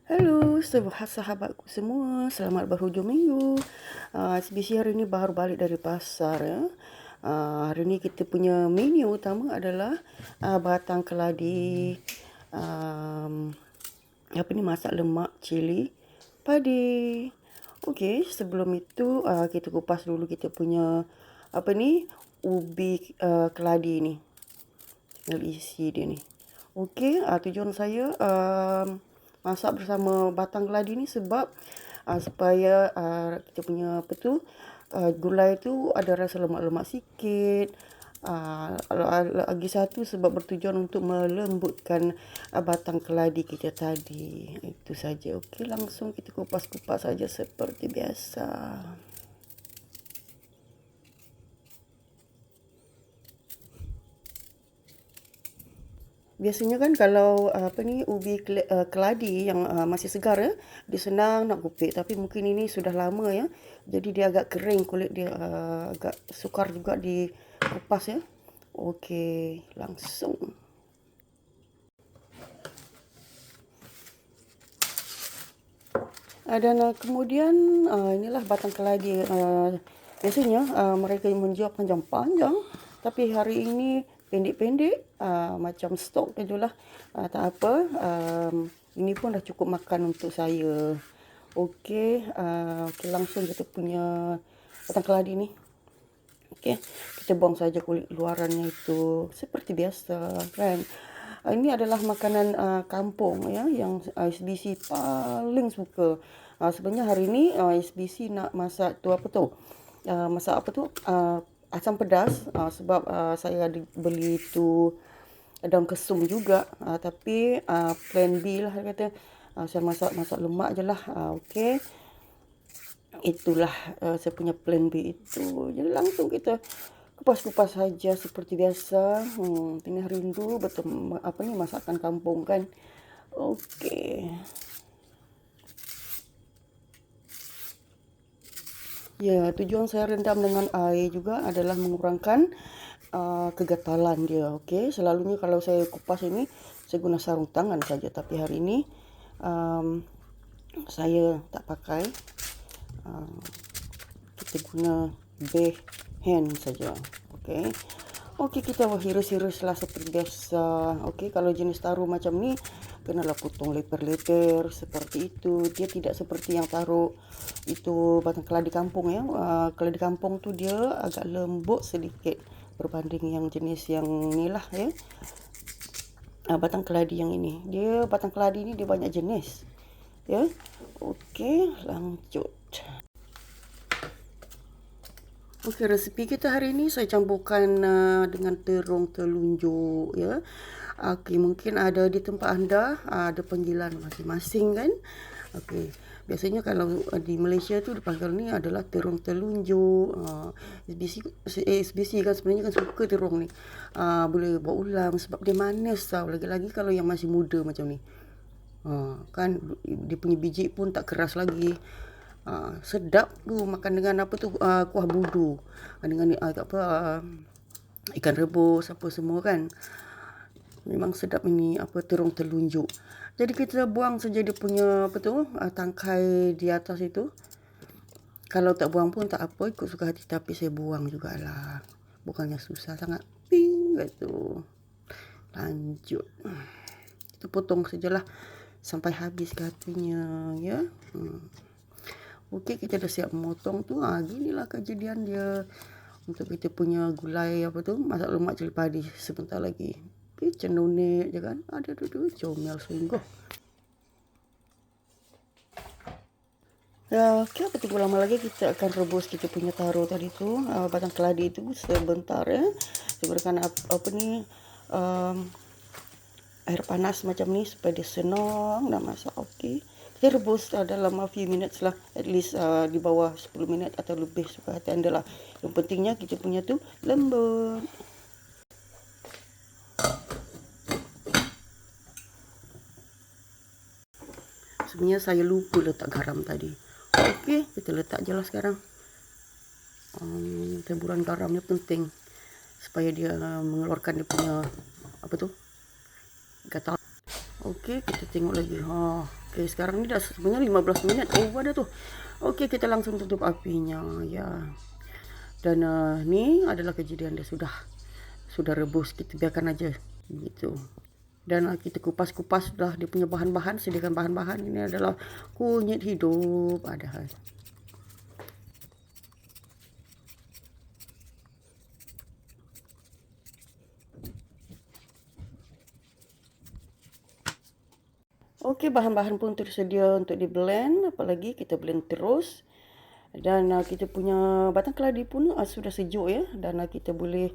Halo, sahabatku semua, selamat berhujung minggu. SBC hari ini baru balik dari pasar ya. Hari ini kita punya menu utama adalah batang keladi, um, masak lemak cili padi. Okey, sebelum itu kita kupas dulu kita punya ubi keladi ni. Tinggal isi dia ni. Okey, tujuan saya masak bersama batang keladi ni sebab supaya kita punya gulai tu ada rasa lemak-lemak sikit. Lagi satu sebab bertujuan untuk melembutkan batang keladi kita tadi. Itu saja. Okey, langsung kita kupas-kupas saja seperti biasa. Biasanya kan kalau ubi keladi yang masih segar ya, dia senang nak kupik, tapi mungkin ini sudah lama ya. Jadi dia agak kering, kulit dia agak sukar juga dikupas ya. Okey, langsung. Dan kemudian inilah batang keladi. Biasanya mereka menjual panjang-panjang, tapi hari ini pendek-pendek, macam stok sajalah. Tak apa, ini pun dah cukup makan untuk saya. Okey, langsung kita punya batang keladi ni. Okey, kita buang saja kulit luarannya itu seperti biasa kan. Ini adalah makanan kampung ya yang SBC paling suka. Sebenarnya hari ini SBC nak masak masak asam pedas sebab saya ada beli tu daun kesum juga, tapi plan B lah saya kata. Saya masak lemak je lah. Okey, itulah saya punya plan B itu. Jadi langsung kita kupas-kupas saja seperti biasa. Tengah rindu betul masakan kampung kan. Okey. Ya, tujuan saya rendam dengan air juga adalah mengurangkan kegatalan dia. Okey, selalunya kalau saya kupas ini saya guna sarung tangan saja, tapi hari ini saya tak pakai. Kita guna bare hand saja. Okey. Okey, kita hirus-hiruslah seperti biasa. Okey, kalau jenis taruh macam ni kenalah potong leper-leper seperti itu. Dia tidak seperti yang taruh itu batang keladi kampung ya. Keladi kampung tu dia agak lembut sedikit berbanding yang jenis yang ni lah ya. Batang keladi yang ini. Batang keladi ni dia banyak jenis. Ya. Okey, lanjut. Okey, resipi kita hari ini saya campurkan dengan terung telunjuk ya. Okey, mungkin ada di tempat anda ada panggilan masing-masing kan. Okey, biasanya kalau di Malaysia tu dipanggil ni adalah terung telunjuk. SBC kan sebenarnya kan suka terung ni. Boleh buat ulam sebab dia manis tau. Lagi-lagi kalau yang masih muda macam ni. Kan dia punya biji pun tak keras lagi. Sedap tu makan dengan kuah budu dengan ikan rebus apa semua kan. Memang sedap ini terung telunjuk. Jadi kita buang saja dia punya tangkai di atas itu. Kalau tak buang pun tak apa, ikut suka hati, tapi saya buang jugalah. Bukannya susah sangat. Ping gitu. Lanjut. Kita potong sajalah sampai habis katanya ya. Okey, kita dah siap memotong tu. Ginilah kejadian dia untuk kita punya gulai masak lemak cili padi sebentar lagi. Cendonik je kan. Ada tu comel sungguh. Ya, okey, tunggu lama lagi kita akan rebus kita punya taruh tadi tu, batang keladi itu sebentar ya. Diberikan air panas macam ni supaya dia senang nak masak. Okey. Kita rebus dalam a few minutes lah, at least di bawah 10 minit atau lebih suka hati anda lah. Yang pentingnya kita punya tu lembut. Sebenarnya saya lupa letak garam tadi. Okey, kita letak je lah sekarang. Taburan garam ni penting supaya dia mengeluarkan dia punya gatal. Okey, kita tengok lagi. Oke, sekarang ini dah sebenarnya 15 menit. Oh, ada tuh. Oke, kita langsung tutup apinya ya. Dan ni adalah kejadian dia sudah rebus. Kita biarkan aja gitu. Dan kita kupas-kupas sudah dia punya bahan-bahan, sediakan bahan-bahan. Ini adalah kunyit hidup, ada. Okey, bahan-bahan pun tersedia untuk di blend, apalagi kita blend terus. Dan kita punya batang keladi pun sudah sejuk ya, dan kita boleh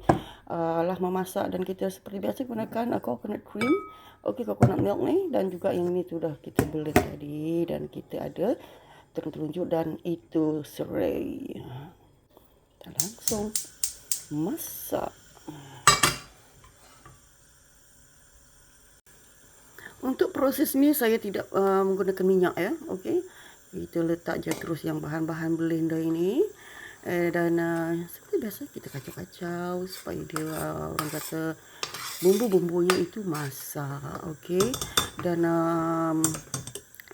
lah memasak, dan kita seperti biasa gunakan coconut cream. Okey, coconut milk ni, dan juga yang ni sudah kita blend tadi, dan kita ada telunjuk, dan itu serai. Kita langsung masak. Untuk proses ni saya tidak menggunakan minyak ya. Okey. Kita letak je terus yang bahan-bahan blender ini. Dan seperti biasa kita kacau-kacau supaya dia orang kata bumbu-bumbunya itu masak. Okey. Dan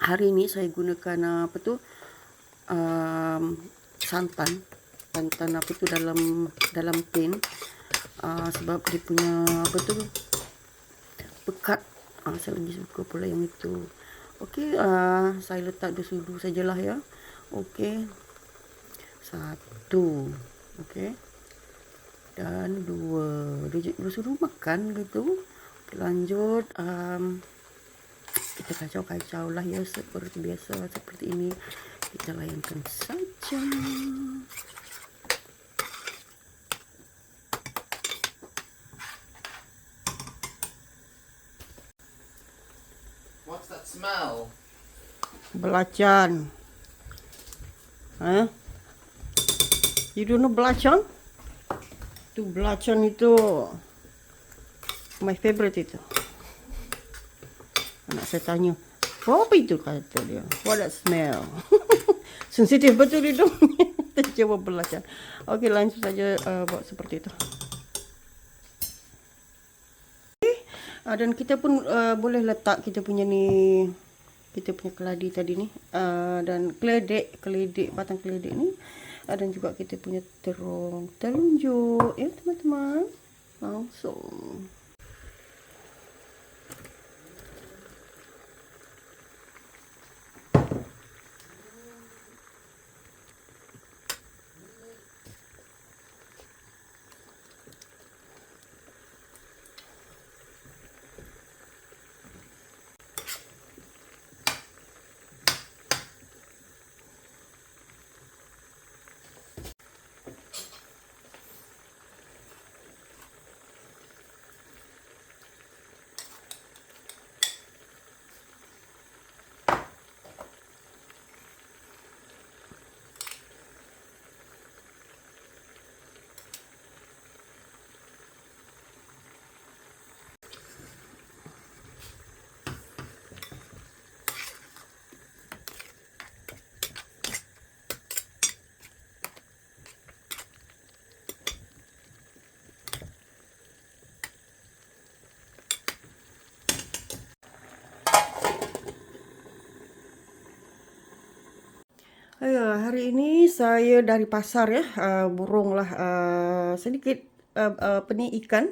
hari ini saya gunakan santan apa tu dalam tin. Sebab dia punya pekat. Saya lagi suka pula yang itu. Okey, saya letak sudu sajalah ya. Okey. 1. Okey. Dan 2. Dia suruh makan gitu. Okay, lanjut. Kita kacau-kacau lah ya seperti biasa. Seperti ini. Kita layankan saja. What's that smell? Belacan. Huh? You don't know belacan? Tu belacan itu my favorite itu. Anak saya tanya, apa itu kata dia? What that smell? Sensitif betul hidung. Dia jawab belacan. Okey, lanjut saja buat seperti itu. Dan kita pun boleh letak kita punya ni, kita punya keladi tadi ni, dan keledek batang keledek ni, dan juga kita punya telunjuk ya teman-teman. Langsung hari ini saya dari pasar ya, burung lah sedikit ikan.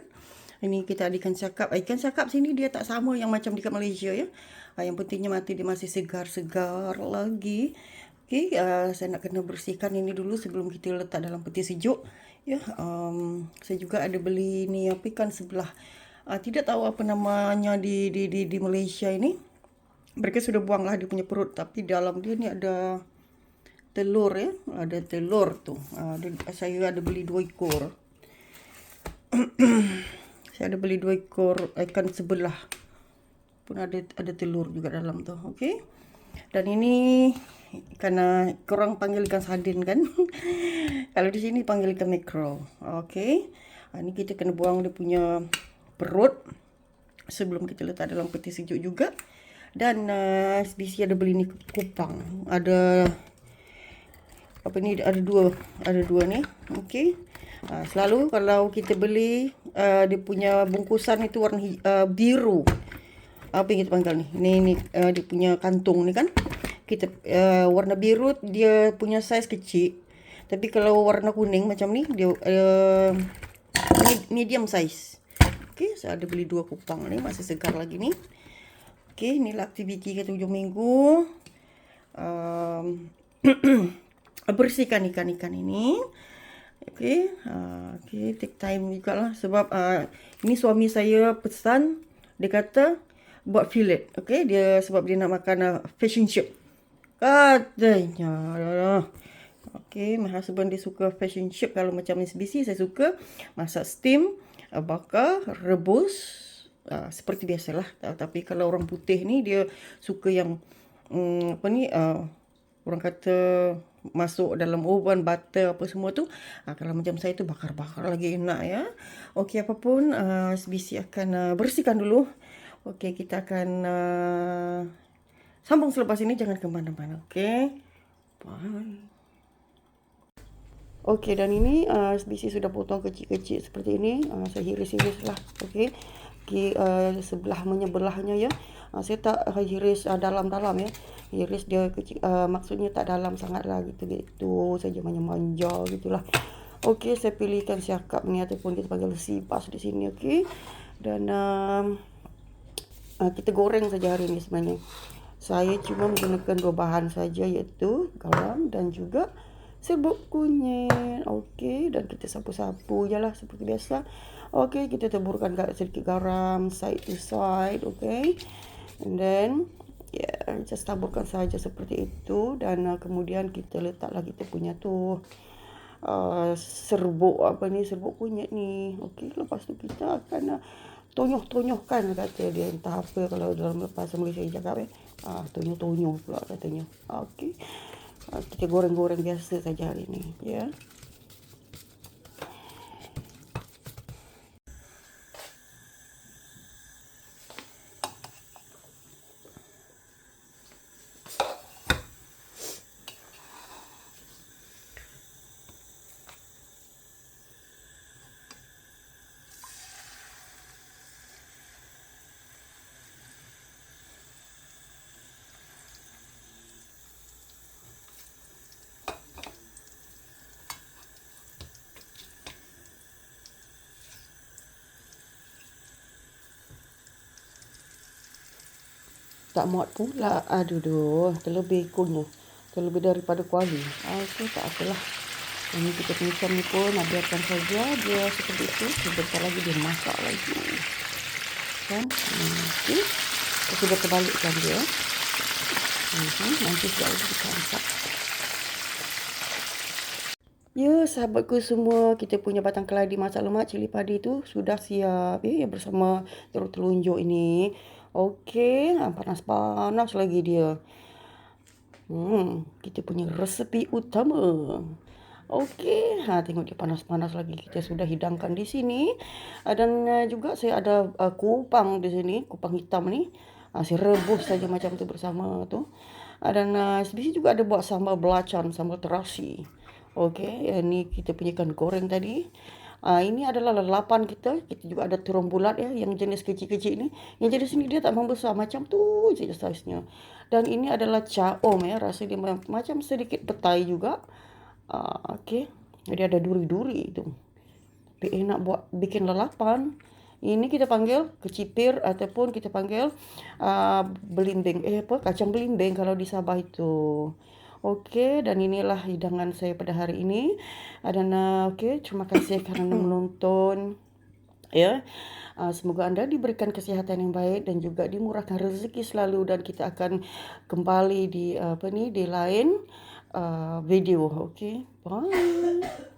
Ini kita ada ikan cakap. Ikan cakap sini dia tak sama yang macam dekat Malaysia ya. Yang pentingnya mati dia masih segar-segar lagi. Okey, saya nak kena bersihkan ini dulu sebelum kita letak dalam peti sejuk. Ya, saya juga ada beli ni ikan sebelah. Tidak tahu apa namanya di Malaysia ini. Mereka sudah buanglah dia punya perut, tapi dalam dia ni ada telur ya, ada telur tu. Saya ada beli 2 ekor. Saya ada beli 2 ekor ikan sebelah. Pun ada telur juga dalam tu. Okey. Dan ini karena korang panggil ikan sardin kan. Kalau di sini panggil ikan mackerel. Okey. Ini kita kena buang dia punya perut sebelum kita letak dalam peti sejuk juga. Dan SBC ada beli ni kupang. Ada apa ni, ada dua ni. Okey. Selalu kalau kita beli dia punya bungkusan itu warna biru. apa yang kita panggil nih? Ni dia punya kantung ni kan. Kita warna biru dia punya saiz kecil. Tapi kalau warna kuning macam ni dia medium size. Okey, saya ada beli 2 kupang ni, masih segar lagi ni. Okey, inilah aktiviti kita hujung minggu. Bersihkan ikan-ikan ini. Okey, okey, take time juga lah sebab ini suami saya pesan, dia kata buat fillet. Okey, dia sebab dia nak makan fish and chip. Katanya. Okey, my husband dia suka fish and chip. Kalau macam SBC saya suka masak steam, bakar, rebus, seperti biasalah. Tapi kalau orang putih ni dia suka yang orang kata masuk dalam oven, butter apa semua tu. Kalau macam saya tu bakar-bakar lagi enak ya. Okey, apapun SBC akan bersihkan dulu. Okey, kita akan sambung selepas ini, jangan ke mana-mana. Okey. Bye. Okey, dan ini SBC sudah potong kecil-kecil seperti ini. Saya hiris-hiris lah. Okey. Okey, sebelahnya ya. Saya tak hiris dalam-dalam ya. Hiris dia kecil, maksudnya tak dalam sangat lah gitu saja, manja-manja gitulah. Okey, saya pilihkan siakap ni ataupun kita panggil sipas di sini. Okey. Dan kita goreng saja hari ini sebenarnya. Saya cuma menggunakan 2 bahan saja, iaitu garam dan juga serbuk kunyit. Okey, dan kita sapu-sapu je lah seperti biasa. Okey, kita taburkan sedikit garam side to side. Okey, and then just taburkan saja seperti itu. Dan kemudian kita letaklah kita punya tu serbuk serbuk kunyit ni. Okey, lepas tu kita akan tonyoh-tonyohkan kata dia, entah apa kalau dalam bahasa Malaysia cakap tonyoh-tonyoh pula katanya. Okey, kita goreng-goreng biasa saja hari ni ya. Tak muat pula. Aduh, terlebih kunyah. Terlebih daripada kuali. Okey, tak apalah. Ini kita ikan ni pun biarkan saja dia seperti itu. Sebentar lagi dia masak lagi. Kan? Okey. Kita sudah terbalikkan dia. Nanti sekejap lagi kita masak. Ya, sahabatku semua, kita punya batang keladi masak lemak cili padi tu sudah siap bersama telur telunjuk ini. Okey, panas-panas lagi dia. Kita punya resepi utama. Okey, tengok dia panas-panas lagi. Kita sudah hidangkan di sini. Dan juga saya ada kupang di sini, kupang hitam ni. Saya rebus saja macam tu bersama tu. Dan SBC juga ada buat sambal belacan, sambal terasi. Okey, ini kita punya ikan goreng tadi. Ini adalah lalapan kita. Kita juga ada terung bulat ya, yang jenis kecil-kecil ni. Yang jenis ni dia tak membesar, macam tu saja saiznya. Dan ini adalah caom ya, rasa dia macam sedikit petai juga. Okey, jadi ada duri-duri itu. Tapi enak buat bikin lalapan. Ini kita panggil kecipir ataupun kita panggil belimbing. Kacang belimbing kalau di Sabah itu. Okey, dan inilah hidangan saya pada hari ini. Dan okey, terima kasih kerana menonton. Ya. Semoga anda diberikan kesihatan yang baik dan juga dimurahkan rezeki selalu, dan kita akan kembali di di lain video. Okey. Bye.